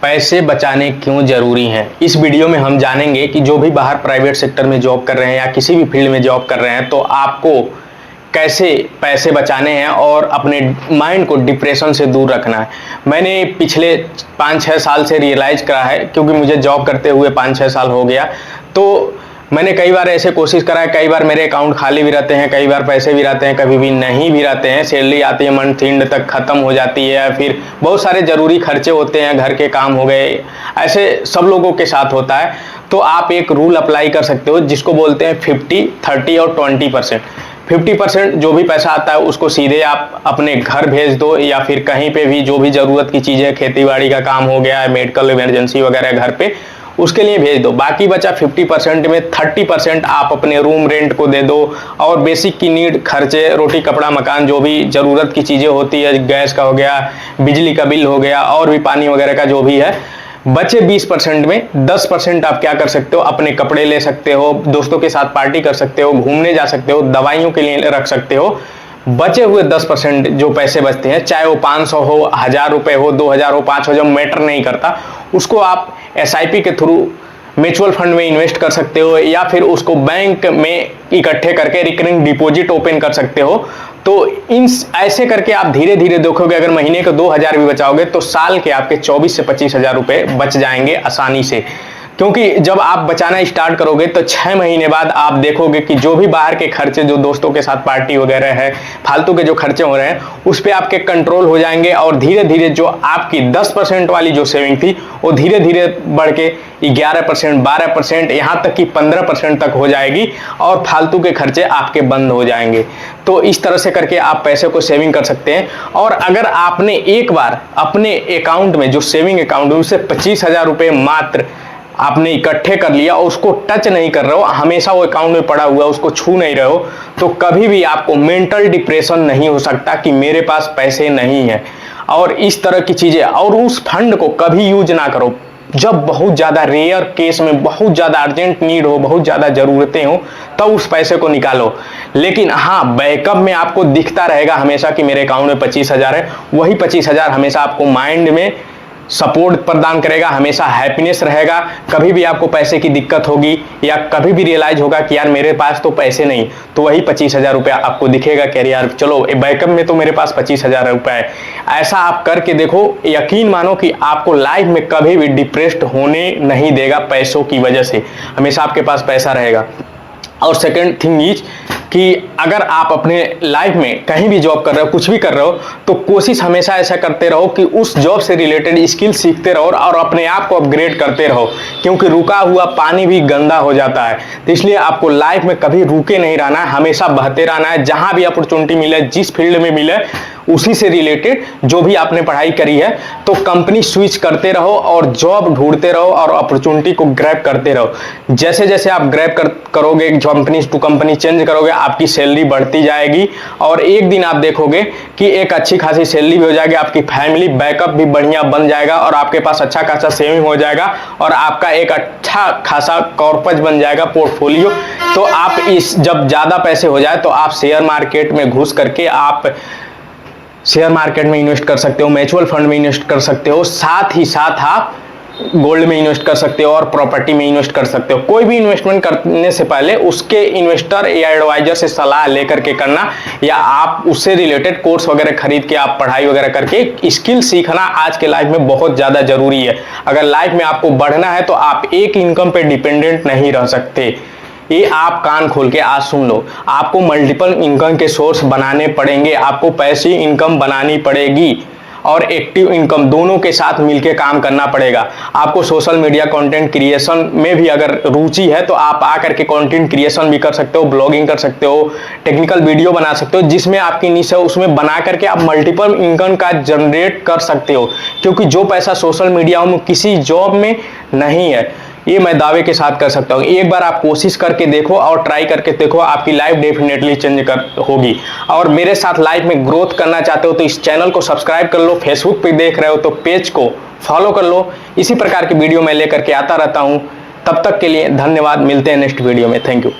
पैसे बचाने क्यों ज़रूरी हैं। इस वीडियो में हम जानेंगे कि जो भी बाहर प्राइवेट सेक्टर में जॉब कर रहे हैं या किसी भी फील्ड में जॉब कर रहे हैं तो आपको कैसे पैसे बचाने हैं और अपने माइंड को डिप्रेशन से दूर रखना है। मैंने पिछले 5-6 साल से रियलाइज करा है, क्योंकि मुझे जॉब करते हुए 5-6 साल हो गया। तो मैंने कई बार ऐसे कोशिश करा है, कई बार मेरे अकाउंट खाली भी रहते हैं, कई बार पैसे भी रहते हैं, कभी भी नहीं भी रहते हैं। सैलरी आती है, मंथ एंड तक ख़त्म हो जाती है, फिर बहुत सारे ज़रूरी खर्चे होते हैं, घर के काम हो गए, ऐसे सब लोगों के साथ होता है। तो आप एक रूल अप्लाई कर सकते हो जिसको बोलते हैं 50, 30 और 20%। 50% जो भी पैसा आता है उसको सीधे आप अपने घर भेज दो, या फिर कहीं पे भी जो भी ज़रूरत की चीज़ें, खेती बाड़ी का काम हो गया, मेडिकल इमरजेंसी वगैरह घर पे, उसके लिए भेज दो। बाकी बचा 50% में 30% आप अपने रूम रेंट को दे दो और बेसिक की नीड, खर्चे, रोटी कपड़ा मकान, जो भी ज़रूरत की चीज़ें होती है, गैस का हो गया, बिजली का बिल हो गया और भी पानी वगैरह का जो भी है। बचे 20% में 10% आप क्या कर सकते हो, अपने कपड़े ले सकते हो, दोस्तों के साथ पार्टी कर सकते हो, घूमने जा सकते हो, दवाइयों के लिए रख सकते हो। बचे हुए 10% जो पैसे बचते हैं, चाहे वो 500 हो, 1000 रुपये हो, 2000 हो, 5000, मैटर नहीं करता, उसको आप SIP के थ्रू म्यूचुअल फंड में इन्वेस्ट कर सकते हो, या फिर उसको बैंक में इकट्ठे करके रिकरिंग डिपॉजिट ओपन कर सकते हो। तो इन ऐसे करके आप धीरे धीरे देखोगे, अगर महीने को 2000 भी बचाओगे तो साल के आपके 24 से 25 हजार रुपये बच जाएंगे आसानी से। क्योंकि जब आप बचाना स्टार्ट करोगे तो 6 महीने बाद आप देखोगे कि जो भी बाहर के खर्चे, जो दोस्तों के साथ पार्टी वगैरह है, फालतू के जो खर्चे हो रहे हैं, उस पर आपके कंट्रोल हो जाएंगे और धीरे धीरे जो आपकी 10% वाली जो सेविंग थी वो धीरे धीरे बढ़ के 11%, 12%, यहाँ तक कि 15% तक हो जाएगी और फालतू के खर्चे आपके बंद हो जाएंगे। तो इस तरह से करके आप पैसे को सेविंग कर सकते हैं। और अगर आपने एक बार अपने अकाउंट में, जो सेविंग अकाउंट है, उससे 25,000 रुपये मात्र आपने इकट्ठे कर लिया और उसको टच नहीं कर रहे हो, हमेशा वो अकाउंट में पड़ा हुआ है, उसको छू नहीं रहे हो, तो कभी भी आपको मेंटल डिप्रेशन नहीं हो सकता कि मेरे पास पैसे नहीं है और इस तरह की चीज़ें। और उस फंड को कभी यूज ना करो जब बहुत ज़्यादा रेयर केस में, बहुत ज़्यादा अर्जेंट नीड हो, बहुत ज़्यादा ज़रूरतें हो, तब उस पैसे को निकालो। लेकिन हाँ, बैकअप में आपको दिखता रहेगा हमेशा कि मेरे अकाउंट में 25,000 है। वही 25,000 हमेशा आपको माइंड में सपोर्ट प्रदान करेगा, हमेशा हैप्पीनेस रहेगा। कभी भी आपको पैसे की दिक्कत होगी या कभी भी रियलाइज होगा कि यार मेरे पास तो पैसे नहीं, तो वही 25,000 रुपया आपको दिखेगा कि यार चलो बैकअप में तो मेरे पास 25,000 रुपया है। ऐसा आप करके देखो, यकीन मानो कि आपको लाइफ में कभी भी डिप्रेस्ड होने नहीं देगा। पैसों की वजह से हमेशा आपके पास पैसा रहेगा। और सेकंड थिंग इज कि अगर आप अपने लाइफ में कहीं भी जॉब कर रहे हो, कुछ भी कर रहे हो, तो कोशिश हमेशा ऐसा करते रहो कि उस जॉब से रिलेटेड स्किल सीखते रहो और अपने आप को अपग्रेड करते रहो, क्योंकि रुका हुआ पानी भी गंदा हो जाता है। तो इसलिए आपको लाइफ में कभी रुके नहीं रहना है, हमेशा बहते रहना है। जहां भी अपॉर्चुनिटी मिले, जिस फील्ड में मिले, उसी से रिलेटेड जो भी आपने पढ़ाई करी है, तो कंपनी स्विच करते रहो और जॉब ढूंढते रहो और अपॉर्चुनिटी को ग्रैब करते रहो। जैसे जैसे आप ग्रैब करोगे, कंपनी टू कंपनी चेंज करोगे, आपकी सैलरी बढ़ती जाएगी और एक दिन आप देखोगे कि एक अच्छी खासी सैलरी भी हो जाएगी, आपकी फैमिली बैकअप भी बढ़िया बन जाएगा और आपके पास अच्छा खासा सेविंग हो जाएगा और आपका एक अच्छा खासा कॉर्पस बन जाएगा, पोर्टफोलियो। तो आप इस जब ज़्यादा पैसे हो जाए तो आप शेयर मार्केट में घुस करके आप शेयर मार्केट में इन्वेस्ट कर सकते हो, म्यूचुअल फंड में इन्वेस्ट कर सकते हो, साथ ही साथ आप गोल्ड में इन्वेस्ट कर सकते हो और प्रॉपर्टी में इन्वेस्ट कर सकते हो। कोई भी इन्वेस्टमेंट करने से पहले उसके इन्वेस्टर या एडवाइजर से सलाह लेकर के करना, या आप उससे रिलेटेड कोर्स वगैरह खरीद के आप पढ़ाई वगैरह करके स्किल सीखना आज के लाइफ में बहुत ज़्यादा जरूरी है। अगर लाइफ में आपको बढ़ना है तो आप एक इनकम पे डिपेंडेंट नहीं रह सकते। ये आप कान खोल के आज सुन लो, आपको मल्टीपल इनकम के सोर्स बनाने पड़ेंगे, आपको पैसिव इनकम बनानी पड़ेगी और एक्टिव इनकम, दोनों के साथ मिलके काम करना पड़ेगा। आपको सोशल मीडिया कंटेंट क्रिएशन में भी अगर रुचि है तो आप आकर के कंटेंट क्रिएशन भी कर सकते हो, ब्लॉगिंग कर सकते हो, टेक्निकल वीडियो बना सकते हो, जिसमें आपकी निश है उसमें बना करके आप मल्टीपल इनकम का जनरेट कर सकते हो। क्योंकि जो पैसा सोशल मीडिया में किसी जॉब में नहीं है, ये मैं दावे के साथ कर सकता हूँ। एक बार आप कोशिश करके देखो और ट्राई करके देखो, आपकी लाइफ डेफिनेटली चेंज होगी। और मेरे साथ लाइफ में ग्रोथ करना चाहते हो तो इस चैनल को सब्सक्राइब कर लो, फेसबुक पे देख रहे हो तो पेज को फॉलो कर लो। इसी प्रकार की वीडियो मैं लेकर के आता रहता हूँ। तब तक के लिए धन्यवाद, मिलते हैं नेक्स्ट वीडियो में। Thank you.